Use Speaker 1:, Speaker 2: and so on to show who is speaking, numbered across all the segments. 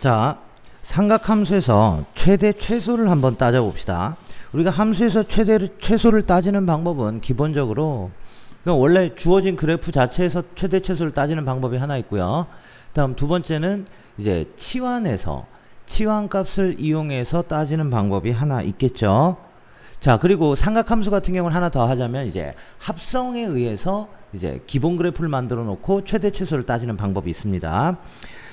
Speaker 1: 자, 삼각함수에서 최대 최소를 한번 따져봅시다. 우리가 함수에서 최소를 따지는 방법은 기본적으로 원래 주어진 그래프 자체에서 최대 최소를 따지는 방법이 하나 있고요. 다음 두 번째는 이제 치환해서 치환값을 이용해서 따지는 방법이 하나 있겠죠. 자, 그리고 삼각함수 같은 경우는 하나 더 하자면 이제 합성에 의해서 이제 기본 그래프를 만들어 놓고 최대 최소를 따지는 방법이 있습니다.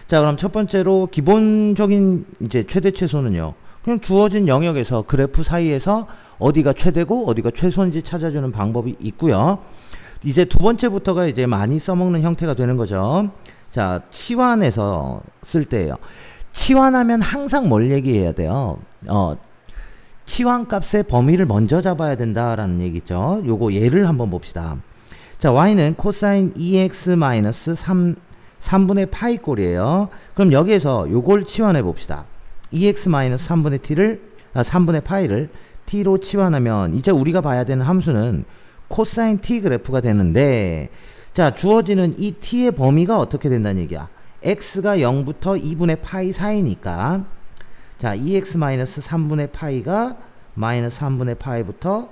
Speaker 1: 자, 그럼 첫 번째로 기본적인 이제 최대 최소는요, 그냥 주어진 영역에서 그래프 사이에서 어디가 최대고 어디가 최소인지 찾아주는 방법이 있고요. 이제 두 번째부터가 이제 많이 써먹는 형태가 되는 거죠. 자, 치환해서 쓸 때예요. 치환하면 항상 뭘 얘기해야 돼요? 치환값의 범위를 먼저 잡아야 된다라는 얘기죠. 요거 예를 한번 봅시다. 자, y는 코사인 3분의 파이 꼴이에요. 그럼 여기에서 요걸 치환해 봅시다. 3분의 파이를 t로 치환하면 이제 우리가 봐야 되는 함수는 코사인 t 그래프가 되는데, 자, 주어지는 이 t의 범위가 어떻게 된다는 얘기야? x가 0부터 2분의 파이 사이니까, 자, 3분의 파이가 마이너스 3분의 파이부터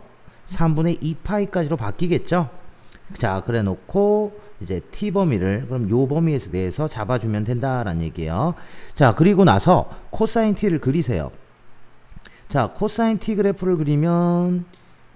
Speaker 1: 3분의 2파이까지로 바뀌겠죠? 자, 그래 놓고 이제 t 범위를 그럼 요 범위에서 대해서 잡아주면 된다라는 얘기예요. 자, 그리고 나서 코사인 t를 그리세요. 자, 코사인 t 그래프를 그리면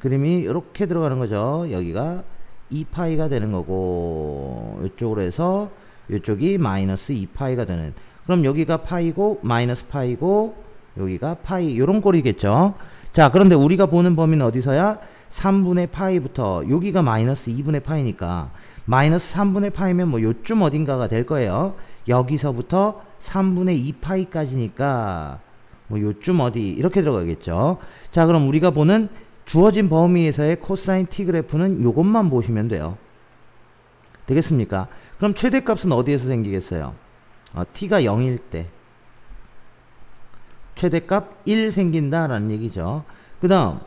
Speaker 1: 그림이 이렇게 들어가는 거죠. 여기가 2파이가 되는 거고, 이쪽으로 해서 이쪽이 마이너스 2파이가 되는, 그럼 여기가 파이고 마이너스 파이고 여기가 파이, 요런 꼴이겠죠. 자, 그런데 우리가 보는 범위는 어디서야? 3분의 파이부터 여기가 마이너스 2분의 파이니까 마이너스 3분의 파이면 뭐 요쯤 어딘가가 될 거예요. 여기서부터 3분의 2파이까지니까 뭐 요쯤 어디 이렇게 들어가겠죠. 자, 그럼 우리가 보는 주어진 범위에서의 코사인 t 그래프는 요것만 보시면 돼요. 되겠습니까? 그럼 최대값은 어디에서 생기겠어요? t가 0일 때 최대값 1 생긴다라는 얘기죠. 그 다음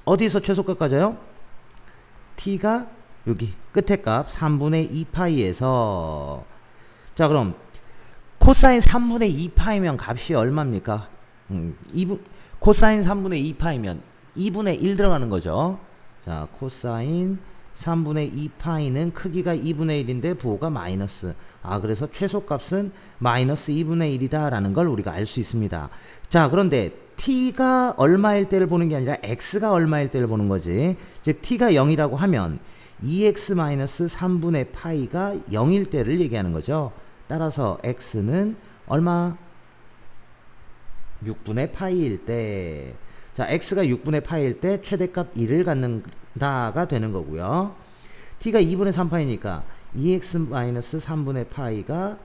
Speaker 1: 어디서 최소값 가져요? t가 여기 끝에 값 3분의 2파이에서, 자, 그럼 코사인 3분의 2파이면 값이 얼마입니까? 코사인 3분의 2파이면 2분의 1 들어가는 거죠. 자, 코사인 3분의 2파이는 크기가 2분의 1인데 부호가 마이너스. 그래서 최소값은 마이너스 2분의 1이다 라는 걸 우리가 알 수 있습니다. 자, 그런데 t가 얼마일 때를 보는 게 아니라 x가 얼마일 때를 보는 거지. 즉 t가 0이라고 하면 2x-3분의 파이가 0일 때를 얘기하는 거죠. 따라서 x는 얼마? 6분의 파이일 때. 자, x가 6분의 파이일 때 최대값 1을 갖는다가 되는 거고요. t가 2분의 3파이니까 2x-3분의 파이가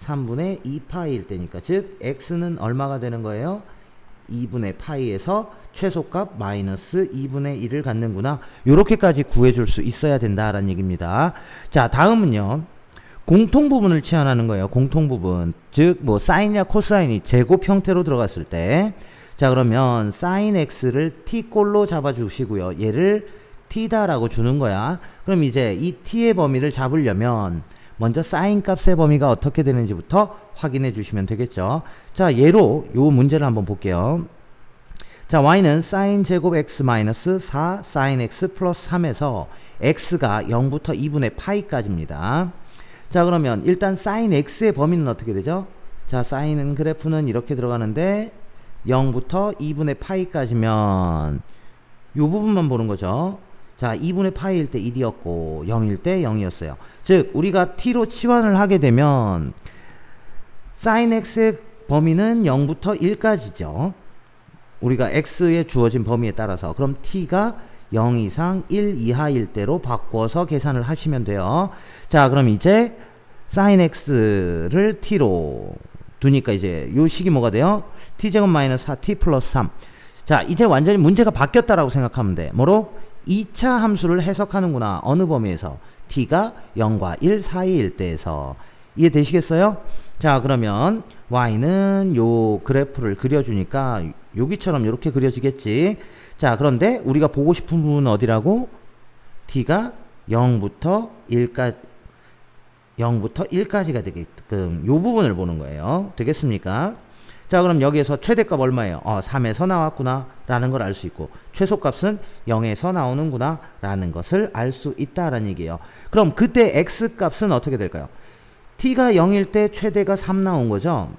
Speaker 1: 3분의 2파이일 때니까, 즉 x는 얼마가 되는 거예요? 2분의 파이에서 최소값 마이너스 2분의 1을 갖는구나. 요렇게까지 구해줄 수 있어야 된다라는 얘기입니다. 자, 다음은요, 공통부분을 치환하는 거예요. 공통부분. 즉 뭐 사인이나 코사인이 제곱 형태로 들어갔을 때, 자, 그러면 사인 x를 t꼴로 잡아주시고요. 얘를 t다라고 주는 거야. 그럼 이제 이 t의 범위를 잡으려면 먼저 사인 값의 범위가 어떻게 되는지부터 확인해 주시면 되겠죠. 자, 예로 요 문제를 한번 볼게요. 자, y는 sin 제곱 x 마이너스 4 sin x 플러스 3에서 x가 0부터 2분의 파이까지입니다. 자, 그러면 일단 sin x의 범위는 어떻게 되죠? 자, sin 그래프는 이렇게 들어가는데 0부터 2분의 파이까지면 요 부분만 보는 거죠. 자, 2분의 파이일 때 1이었고 0일 때 0이었어요. 즉 우리가 t로 치환을 하게 되면 sin x의 범위는 0부터 1까지죠. 우리가 x에 주어진 범위에 따라서. 그럼 t가 0 이상 1 이하일 때로 바꿔서 계산을 하시면 돼요. 자, 그럼 이제 sin x를 t로 두니까 이제 요 식이 뭐가 돼요? t제곱 마이너스 4t 플러스 3. 자, 이제 완전히 문제가 바뀌었다라고 생각하면 돼. 뭐로? 2차 함수를 해석하는구나. 어느 범위에서? t가 0과 1 사이일 때에서. 이해되시겠어요? 자, 그러면 y는 요 그래프를 그려주니까 여기처럼 이렇게 그려지겠지. 자, 그런데 우리가 보고 싶은 부분은 어디라고? t가 0부터 1까지 0부터 1까지가 되게끔 요 부분을 보는 거예요. 되겠습니까? 자, 그럼 여기에서 최대값 얼마예요? 3에서 나왔구나 라는 걸 알 수 있고, 최소값은 0에서 나오는구나 라는 것을 알 수 있다라는 얘기예요. 그럼 그때 x값은 어떻게 될까요? t가 0일 때 최대가 3 나온 거죠.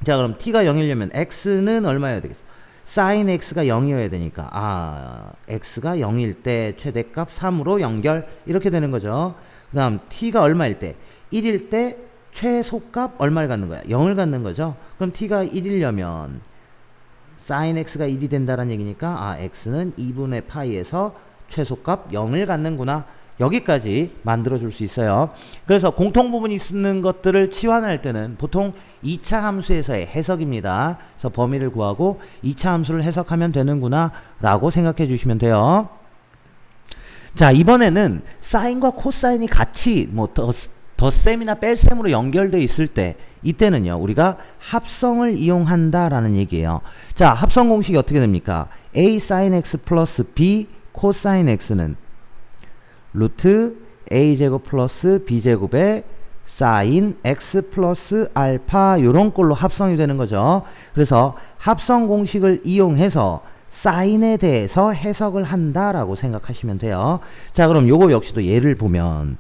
Speaker 1: 자, 그럼 t가 0이려면 x는 얼마여야 되겠어? sin x가 0이어야 되니까 x가 0일 때 최대값 3으로 연결, 이렇게 되는 거죠. 그 다음 t가 얼마일 때? 1일 때 최소값 얼마를 갖는 거야? 0을 갖는 거죠. 그럼 t가 1이려면 sin x가 1이 된다는 얘기니까 x는 2분의 파이에서 최소값 0을 갖는구나. 여기까지 만들어 줄 수 있어요. 그래서 공통부분이 있는 것들을 치환할 때는 보통 2차 함수에서의 해석입니다. 그래서 범위를 구하고 2차 함수를 해석하면 되는구나 라고 생각해 주시면 돼요. 자, 이번에는 사인과 코사인이 같이 덧셈이나 뺄셈으로 연결되어 있을 때, 이때는요 우리가 합성을 이용한다 라는 얘기예요. 자, 합성 공식이 어떻게 됩니까? a sin x 플러스 b 코사인 x는 루트 a제곱 플러스 b제곱의 sin x 플러스 알파, 요런 꼴로 합성이 되는 거죠. 그래서 합성 공식을 이용해서 사인에 대해서 해석을 한다라고 생각하시면 돼요. 자, 그럼 요거 역시도 예를 보면,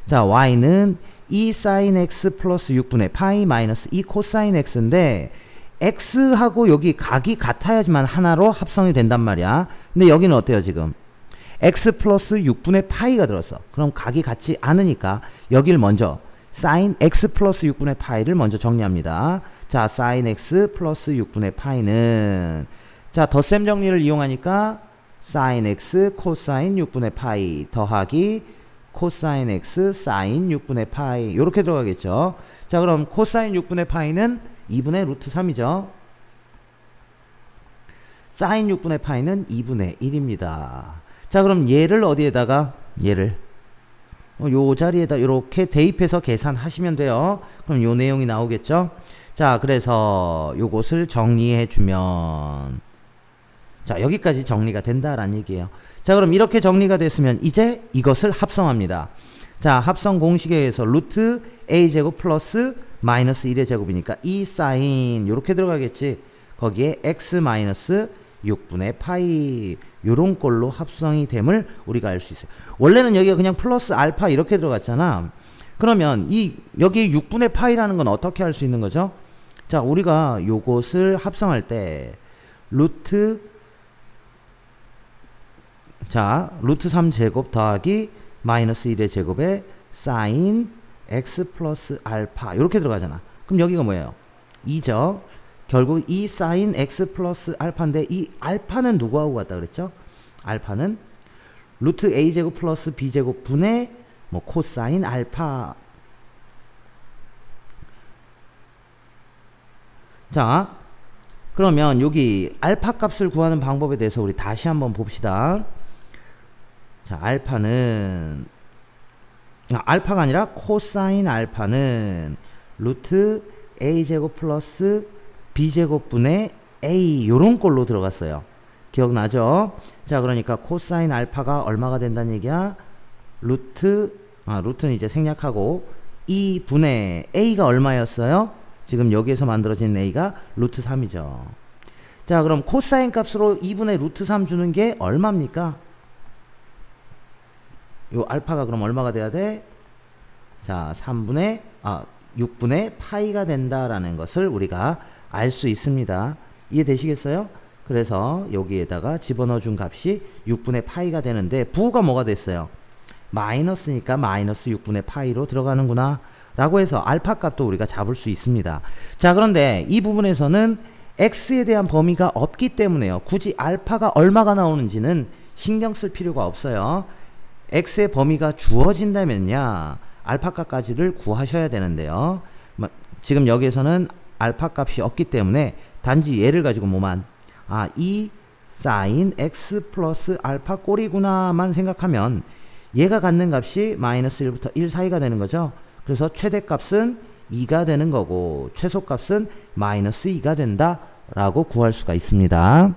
Speaker 1: 자, y는 2 sin x 플러스 6분의 파이 마이너스 2 코사인 x인데, x하고 여기 각이 같아야지만 하나로 합성이 된단 말이야. 근데 여기는 어때요 지금? x 플러스 6분의 파이가 들었어. 그럼 각이 같지 않으니까 여길 먼저 sin x 플러스 6분의 파이를 먼저 정리합니다. 자, sin x 플러스 6분의 파이는, 자, 덧셈 정리를 이용하니까 sin x 코사인 6분의 파이 더하기 코사인 x 사인 6분의 파이, 이렇게 들어가겠죠. 자, 그럼 코사인 6분의 파이는 2분의 루트 3이죠. 사인 6분의 파이는 2분의 1입니다. 자, 그럼 얘를 어디에다가, 얘를 요 자리에다 이렇게 대입해서 계산하시면 돼요. 그럼 요 내용이 나오겠죠. 자, 그래서 요것을 정리해 주면, 자, 여기까지 정리가 된다라는 얘기예요. 자, 그럼 이렇게 정리가 됐으면 이제 이것을 합성합니다. 자, 합성 공식에 의해서 루트 a제곱 플러스 마이너스 1의 제곱이니까 2 사인 요렇게 들어가겠지. 거기에 x 마이너스 6분의 파이, 요런 꼴로 합성이 됨을 우리가 알 수 있어요. 원래는 여기가 그냥 플러스 알파 이렇게 들어갔잖아. 그러면 여기 6분의 파이라는 건 어떻게 할 수 있는 거죠? 자, 우리가 요것을 합성할 때 루트 3제곱 더하기 마이너스 1의 제곱에 사인 x 플러스 알파 요렇게 들어가잖아. 그럼 여기가 뭐예요? 2죠. 결국 이 사인 x 플러스 알파인데, 이 알파는 누구하고 같다 그랬죠? 알파는 루트 a제곱 플러스 b제곱 분의 코사인 알파. 자, 그러면 여기 알파 값을 구하는 방법에 대해서 우리 다시 한번 봅시다. 자, 알파가 아니라 코사인 알파는 루트 a제곱 플러스 b제곱분의 a, 요런 꼴로 들어갔어요. 기억나죠? 자, 그러니까 코사인 알파가 얼마가 된다는 얘기야? 루트는 이제 생략하고 2분의 a가 얼마였어요? 지금 여기에서 만들어진 a가 루트 3이죠. 자, 그럼 코사인 값으로 2분의 루트 3 주는 게 얼마입니까? 요 알파가 그럼 얼마가 돼야 돼? 자, 6분의 파이가 된다라는 것을 우리가 알 수 있습니다. 이해되시겠어요? 그래서 여기에다가 집어넣어 준 값이 6분의 파이가 되는데, 부호가 뭐가 됐어요? 마이너스니까 마이너스 6분의 파이로 들어가는구나 라고 해서 알파 값도 우리가 잡을 수 있습니다. 자, 그런데 이 부분에서는 x에 대한 범위가 없기 때문에요, 굳이 알파가 얼마가 나오는지는 신경 쓸 필요가 없어요. x의 범위가 주어진다면야 알파 값까지를 구하셔야 되는데요. 지금 여기에서는 알파 값이 없기 때문에 단지 얘를 가지고 이 사인 x 플러스 알파 꼴이구나만 생각하면 얘가 갖는 값이 마이너스 1부터 1 사이가 되는 거죠. 그래서 최대값은 2가 되는 거고 최소값은 마이너스 2가 된다 라고 구할 수가 있습니다.